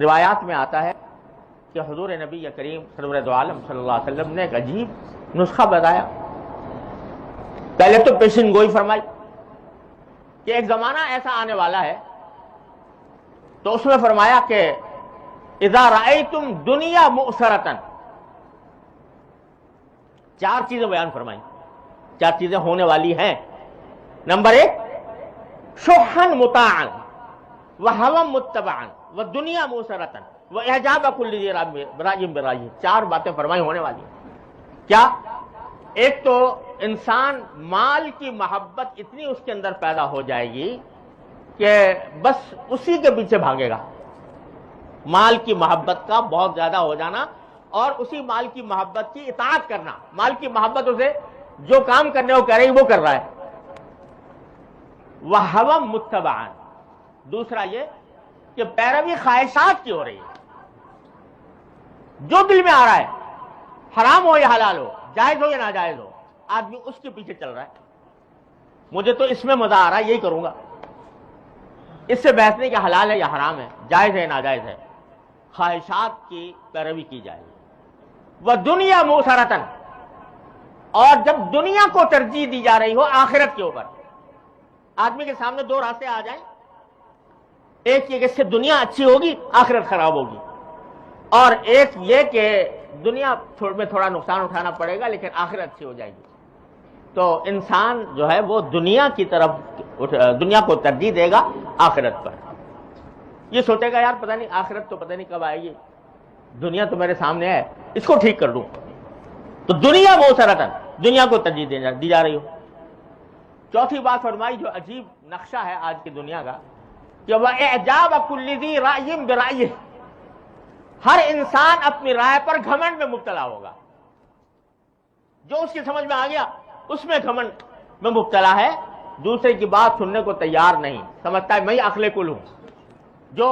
روایات میں آتا ہے کہ حضور نبی کریم سرور عالم صلی اللہ علیہ وسلم نے ایک عجیب نسخہ بتایا. پہلے تو پیشن گوئی فرمائی کہ ایک زمانہ ایسا آنے والا ہے، تو اس میں فرمایا کہ اذا رأیتم دنیا مؤثرۃ، چار چیزیں بیان فرمائیں، چار چیزیں ہونے والی ہیں. نمبر ایک، شحًا مطاعًا وہوًا متبعًا ودنیا مؤثرۃ واعجاب کل ذی رأی برأیہ. چار باتیں فرمائی ہونے والی ہیں. کیا؟ ایک تو انسان مال کی محبت اتنی اس کے اندر پیدا ہو جائے گی کہ بس اسی کے پیچھے بھاگے گا. مال کی محبت کا بہت زیادہ ہو جانا اور اسی مال کی محبت کی اطاعت کرنا. مال کی محبت اسے جو کام کرنے کو کہہ رہی وہ کر رہا ہے. وَهَوًا مُتَّبَعًا، دوسرا یہ کہ پیروی خواہشات کی ہو رہی ہے. جو دل میں آ رہا ہے، حرام ہو یا حلال ہو، جائز ہو یا ناجائز ہو، آدمی اس کے پیچھے چل رہا ہے. مجھے تو اس میں مزہ آ رہا ہے، یہی کروں گا. اس سے بحث نہیں کہ حلال ہے یا حرام ہے، جائز ہے یا ناجائز ہے. خواہشات کی پیروی کی جائے گی. وَدُنْيَا مُؤْثَرَةً، اور جب دنیا کو ترجیح دی جا رہی ہو آخرت کے اوپر. آدمی کے سامنے دو راستے آ جائیں، ایک یہ کہ اس سے دنیا اچھی ہوگی، آخرت خراب ہوگی، اور ایک یہ کہ دنیا میں تھوڑا نقصان اٹھانا پڑے گا لیکن آخرت اچھی ہو جائے گی. تو انسان جو ہے وہ دنیا کی طرف، دنیا کو ترجیح دے گا آخرت پر. یہ سوچے گا یار پتہ نہیں آخرت تو پتہ نہیں کب آئے گی، دنیا تو میرے سامنے ہے، اس کو ٹھیک کر دوں. تو دنیا مؤثرۃ، دنیا کو ترجیح دی جا رہی ہو. چوتھی بات فرمائی جو عجیب نقشہ ہے آج کی دنیا کا، کہ وَإِعْجَابَ كُلِّ ذِي رَأْيٍ بِرَأْيِهِ، ہر انسان اپنی رائے پر گھمنڈ میں مبتلا ہوگا. جو اس کی سمجھ میں آ گیا اس میں گھمنڈ میں مبتلا ہے. دوسرے کی بات سننے کو تیار نہیں، سمجھتا ہے میں عقل کل ہوں، جو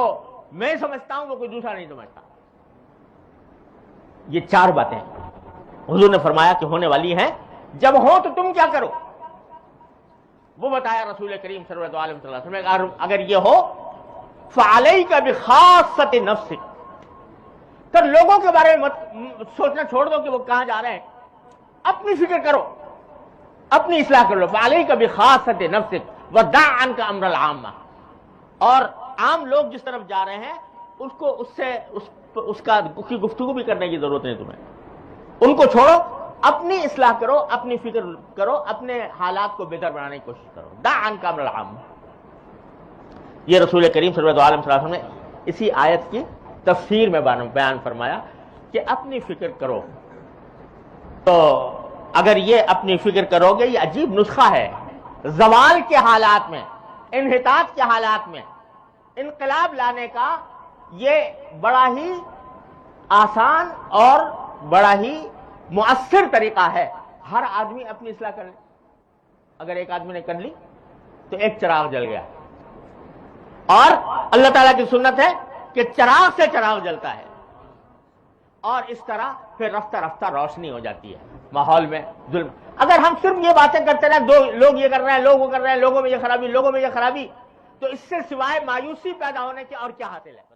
میں سمجھتا ہوں وہ کوئی دوسرا نہیں سمجھتا. یہ چار باتیں حضور نے فرمایا کہ ہونے والی ہیں. جب ہو تو تم کیا کرو؟ وہ بتایا رسول کریم صلی اللہ علیہ وسلم، اگر یہ ہو فعلیک بخاصۃ نفسک، تو لوگوں کے بارے میں سوچنا چھوڑ دو کہ وہ کہاں جا رہے ہیں. اپنی فکر کرو، اپنی اصلاح کر لو. فعلیک بخاصۃ نفسک ودع عنک امر العامہ، اور عام لوگ جس طرف جا رہے ہیں اس کو اس کی گفتگو بھی کرنے کی ضرورت نہیں تمہیں. ان کو چھوڑو، اپنی اصلاح کرو، اپنی فکر کرو، اپنے حالات کو بہتر بنانے کی کوشش کرو. دع عنک امر العامہ. یہ رسول کریم صلی اللہ علیہ وسلم نے اسی آیت کی تفسیر میں بیان فرمایا کہ اپنی فکر کرو. تو اگر یہ اپنی فکر کرو گے، یہ عجیب نسخہ ہے. زوال کے حالات میں، انحطاط کے حالات میں انقلاب لانے کا یہ بڑا ہی آسان اور بڑا ہی مؤثر طریقہ ہے. ہر آدمی اپنی اصلاح کر لے. اگر ایک آدمی نے کر لی تو ایک چراغ جل گیا. اور اللہ تعالیٰ کی سنت ہے کہ چراغ سے چراغ جلتا ہے، اور اس طرح پھر رفتہ رفتہ روشنی ہو جاتی ہے ماحول میں. ظلم، اگر ہم صرف یہ باتیں کرتے رہے، دو لوگ یہ کر رہے ہیں، لوگ وہ کر رہے ہیں، لوگوں میں یہ خرابی، لوگوں میں یہ خرابی، تو اس سے سوائے مایوسی پیدا ہونے کے اور کیا حاصل ہے؟